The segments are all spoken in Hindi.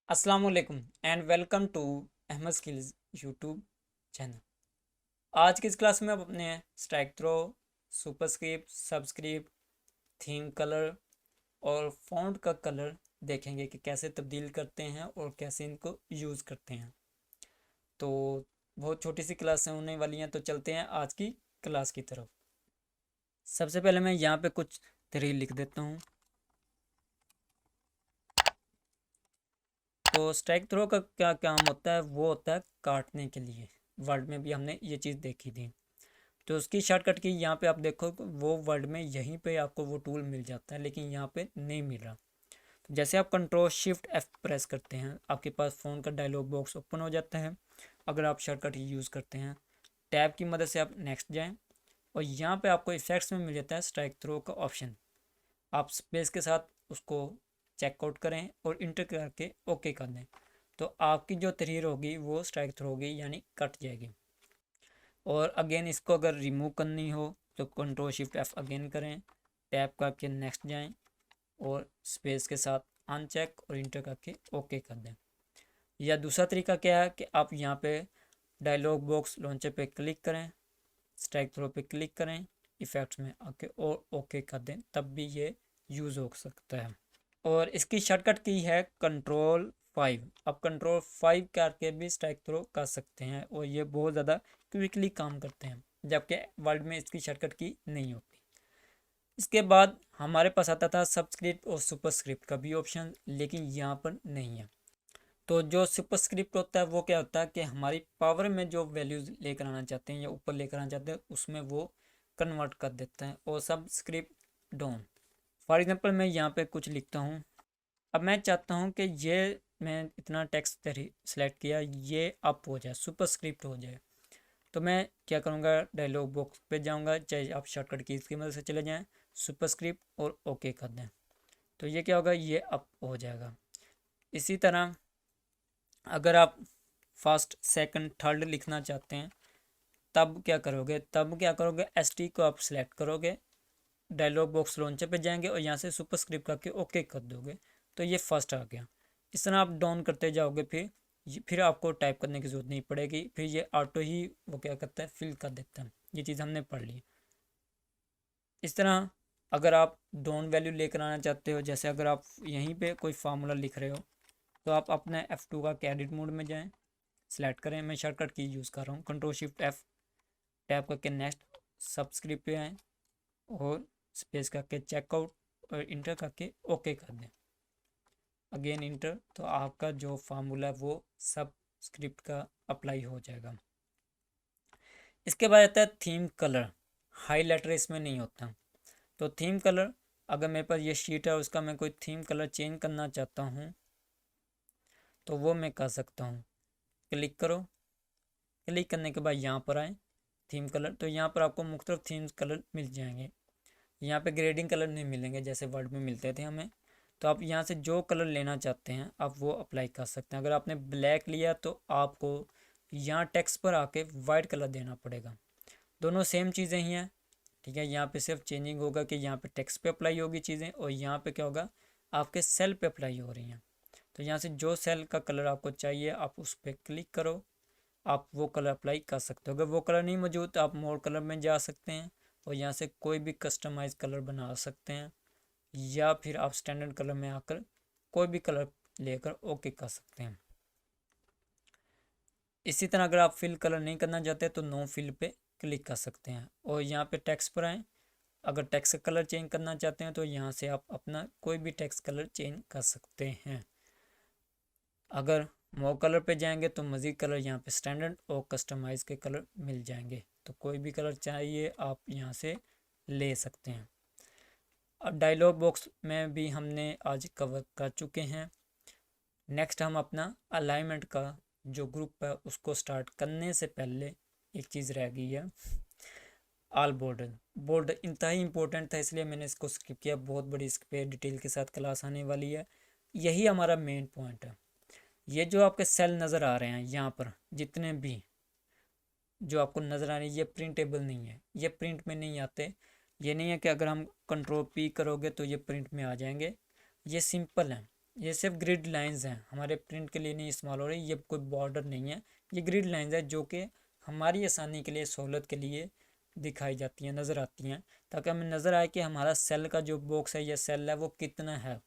अस्सलाम वालेकुम and welcome to Ahmed skills YouTube channel. आज की इस क्लास में हम अपने strikethrough, superscript, subscript, theme colour और फॉन्ट का कलर देखेंगे कि कैसे तब्दील करते हैं और कैसे इनको यूज़ करते हैं। तो बहुत छोटी सी क्लास होने वाली हैं, तो चलते हैं आज की क्लास की तरफ। सबसे पहले मैं यहाँ पे कुछ तरीके लिख देता हूँ। तो स्ट्राइक थ्रो का क्या काम होता है, वो होता है काटने के लिए। वर्ड में भी हमने ये चीज़ देखी थी। तो उसकी शॉर्टकट की यहाँ पे आप देखो, वो वर्ड में यहीं पे आपको वो टूल मिल जाता है, लेकिन यहाँ पे नहीं मिल रहा। तो जैसे आप कंट्रोल शिफ्ट एफ प्रेस करते हैं, आपके पास फ़ोन का डायलॉग बॉक्स ओपन हो जाता है। अगर आप शॉर्टकट यूज़ करते हैं, टैब की मदद से आप नेक्स्ट जाएं और यहाँ पे आपको इफेक्ट्स में मिल जाता है स्ट्राइक थ्रो का ऑप्शन। आप स्पेस के साथ उसको चेकआउट करें और इंटर करके ओके कर दें, तो आपकी जो तहरीर होगी वो स्ट्राइक थ्रो होगी, यानी कट जाएगी। और अगेन इसको अगर रिमूव करनी हो तो कंट्रोल शिफ्ट एफ अगेन करें, टैप करके नेक्स्ट जाएं और स्पेस के साथ अनचेक और इंटर करके ओके कर दें। या दूसरा तरीका क्या है कि आप यहाँ पे डायलॉग बॉक्स लॉन्चर पे क्लिक करें, स्ट्राइक थ्रो पे क्लिक करें, इफेक्ट्स में आके और ओके कर दें, तब भी ये यूज़ हो सकता है। और इसकी शॉर्टकट की है कंट्रोल 5। आप कंट्रोल 5 करके भी स्ट्राइक थ्रो कर सकते हैं और ये बहुत ज़्यादा क्विकली काम करते हैं, जबकि वर्ड में इसकी शॉर्टकट की नहीं होती। इसके बाद हमारे पास आता था सबस्क्रिप्ट और सुपरस्क्रिप्ट का भी ऑप्शन, लेकिन यहाँ पर नहीं है। तो जो सुपरस्क्रिप्ट होता है वो क्या होता है कि हमारी पावर में जो वैल्यूज़ लेकर आना चाहते हैं या ऊपर लेकर आना चाहते हैं, उसमें वो कन्वर्ट कर देता है। और सबस्क्रिप्ट डाउन। फॉर एग्जांपल मैं यहाँ पे कुछ लिखता हूँ। अब मैं चाहता हूँ कि ये मैं इतना टेक्स्ट सेलेक्ट किया, ये अप हो जाए, सुपरस्क्रिप्ट हो जाए। तो मैं क्या करूँगा, डायलॉग बॉक्स पे जाऊँगा, चाहे आप शॉर्टकट कीज़ की मदद से चले जाएँ, सुपरस्क्रिप्ट और ओके कर दें, तो ये क्या होगा, ये अप हो जाएगा। इसी तरह अगर आप फर्स्ट सेकंड थर्ड लिखना चाहते हैं, तब क्या करोगे, एस टी को आप सिलेक्ट करोगे, डायलॉग बॉक्स लॉन्चर पे जाएंगे और यहाँ से सुपरस्क्रिप्ट करके ओके कर दोगे, तो ये फर्स्ट आ गया। इस तरह आप डाउन करते जाओगे, फिर आपको टाइप करने की ज़रूरत नहीं पड़ेगी, फिर ये ऑटो ही वो क्या करता है, फिल कर देता है। ये चीज़ हमने पढ़ ली। इस तरह अगर आप डाउन वैल्यू लेकर आना चाहते हो, जैसे अगर आप यहीं पे कोई फार्मूला लिख रहे हो, तो आप अपने F2 का एडिट मोड में जाएं, सेलेक्ट करें। मैं शॉर्टकट की यूज़ कर रहा हूँ, कंट्रोल शिफ्ट एफ, टैप करके नेक्स्ट, सब्सक्रिप्ट पे आएँ और स्पेस करके चेकआउट और इंटर करके ओके कर दें, अगेन इंटर, तो आपका जो फार्मूला है वो सब स्क्रिप्ट का अप्लाई हो जाएगा। इसके बाद आता है थीम कलर। हाईलाइटर इसमें नहीं होता। तो थीम कलर, अगर मेरे पास ये शीट है, उसका मैं कोई थीम कलर चेंज करना चाहता हूँ, तो वो मैं कर सकता हूँ। क्लिक करो, क्लिक करने के बाद यहाँ पर आए थीम कलर, तो यहाँ पर आपको मुख्तलिफ थीम्स कलर मिल जाएंगे। यहाँ पे ग्रेडिंग कलर नहीं मिलेंगे जैसे वर्ड में मिलते थे हमें। तो आप यहाँ से जो कलर लेना चाहते हैं आप वो अप्लाई कर सकते हैं। अगर आपने ब्लैक लिया तो आपको यहाँ टेक्स्ट पर आके वाइट कलर देना पड़ेगा। दोनों सेम चीज़ें ही हैं, ठीक है। यहाँ पे सिर्फ चेंजिंग होगा कि यहाँ पे टेक्स्ट पे अप्लाई होगी चीज़ें, और यहाँ पे क्या होगा, आपके सेल पे अप्लाई हो रही हैं। तो यहाँ से जो सेल का कलर आपको चाहिए आप उस पर क्लिक करो, आप वो कलर अप्लाई कर सकते हो। अगर वो कलर नहीं मौजूद तो आप मोर कलर में जा सकते हैं और यहाँ से कोई भी कस्टमाइज कलर बना सकते हैं, या फिर आप स्टैंडर्ड कलर में आकर कोई भी कलर लेकर ओके कर सकते हैं। इसी तरह अगर आप फिल कलर नहीं करना चाहते तो नो फिल पे क्लिक कर सकते हैं और यहाँ पे टेक्स्ट पर आएँ। अगर टेक्स्ट का कलर चेंज करना चाहते हैं तो यहाँ से आप अपना कोई भी टेक्स्ट कलर चेंज कर सकते हैं। अगर मोर कलर पे जाएंगे तो मज़ीद कलर यहाँ पे स्टैंडर्ड और कस्टमाइज के कलर मिल जाएंगे, तो कोई भी कलर चाहिए आप यहाँ से ले सकते हैं। अब डायलॉग बॉक्स में भी हमने आज कवर कर चुके हैं। नेक्स्ट हम अपना अलाइनमेंट का जो ग्रुप है उसको स्टार्ट करने से पहले एक चीज़ रह गई है, ऑल बॉर्डर। बॉर्डर इंतहाई इंपॉर्टेंट था, इसलिए मैंने इसको स्किप किया। बहुत बड़ी इस पर डिटेल के साथ क्लास आने वाली है। यही हमारा मेन पॉइंट है। ये जो आपके सेल नज़र आ रहे हैं यहाँ पर, जितने भी जो आपको नज़र आ रहे हैं, ये प्रिंटेबल नहीं है, ये प्रिंट में नहीं आते। ये नहीं है कि अगर हम कंट्रोल P करोगे तो ये प्रिंट में आ जाएंगे। ये सिंपल है, ये सिर्फ ग्रिड लाइंस हैं, हमारे प्रिंट के लिए नहीं इस्तेमाल हो रही, ये कोई बॉर्डर नहीं है, ये ग्रिड लाइंस है जो कि हमारी आसानी के लिए, सहूलत के लिए दिखाई जाती हैं, नज़र आती हैं, ताकि हमें नज़र आए कि हमारा सेल का जो बॉक्स है या सेल है वो कितना है।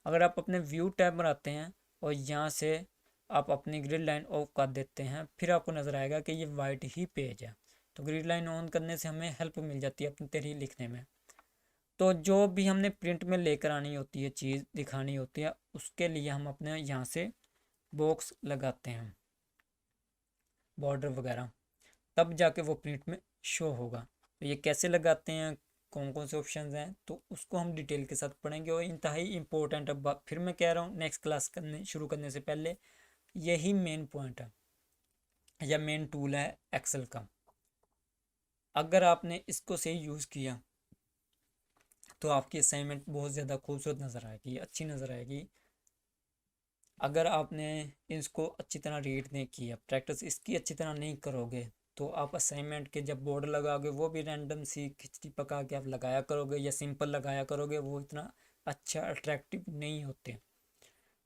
अगर आप अपने व्यू टैब में आते हैं और यहाँ से आप अपनी ग्रिड लाइन ऑफ कर देते हैं, फिर आपको नज़र आएगा कि ये वाइट ही पेज है। तो ग्रिड लाइन ऑन करने से हमें हेल्प मिल जाती है अपनी तहरीर लिखने में। तो जो भी हमने प्रिंट में लेकर आनी होती है, चीज़ दिखानी होती है, उसके लिए हम अपने यहाँ से बॉक्स लगाते हैं, बॉर्डर वगैरह, तब जाके वो प्रिंट में शो होगा। तो ये कैसे लगाते हैं, कौन कौन से ऑप्शंस हैं, तो उसको हम डिटेल के साथ पढ़ेंगे। और इंतहाई इंपॉर्टेंट, अब फिर मैं कह रहा हूँ, नेक्स्ट क्लास शुरू करने से पहले यही मेन पॉइंट है या मेन टूल है एक्सेल का। अगर आपने इसको सही यूज़ किया तो आपकी असाइनमेंट बहुत ज़्यादा खूबसूरत नज़र आएगी, अच्छी नज़र आएगी। अगर आपने इसको अच्छी तरह रीड नहीं किया, प्रैक्टिस इसकी अच्छी तरह नहीं करोगे, तो आप असाइनमेंट के जब बोर्ड लगाओगे वो भी रैंडम सी खिचड़ी पका के आप लगाया करोगे या सिंपल लगाया करोगे, वो इतना अच्छा अट्रैक्टिव नहीं होते।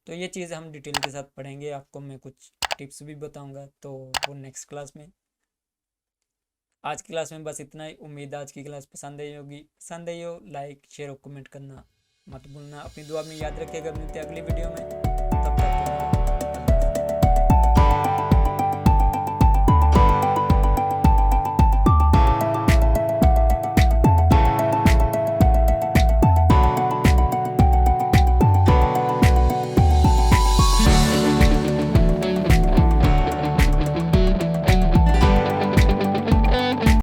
तो ये चीज़ हम डिटेल के साथ पढ़ेंगे, आपको मैं कुछ टिप्स भी बताऊंगा, तो वो नेक्स्ट क्लास में। आज की क्लास में बस इतना ही। उम्मीद है आज की क्लास पसंद आई होगी। पसंद आई हो लाइक शेयर और कमेंट करना मत भूलना। अपनी दुआ में याद रखिएगा। मिलते हैं अगली वीडियो में।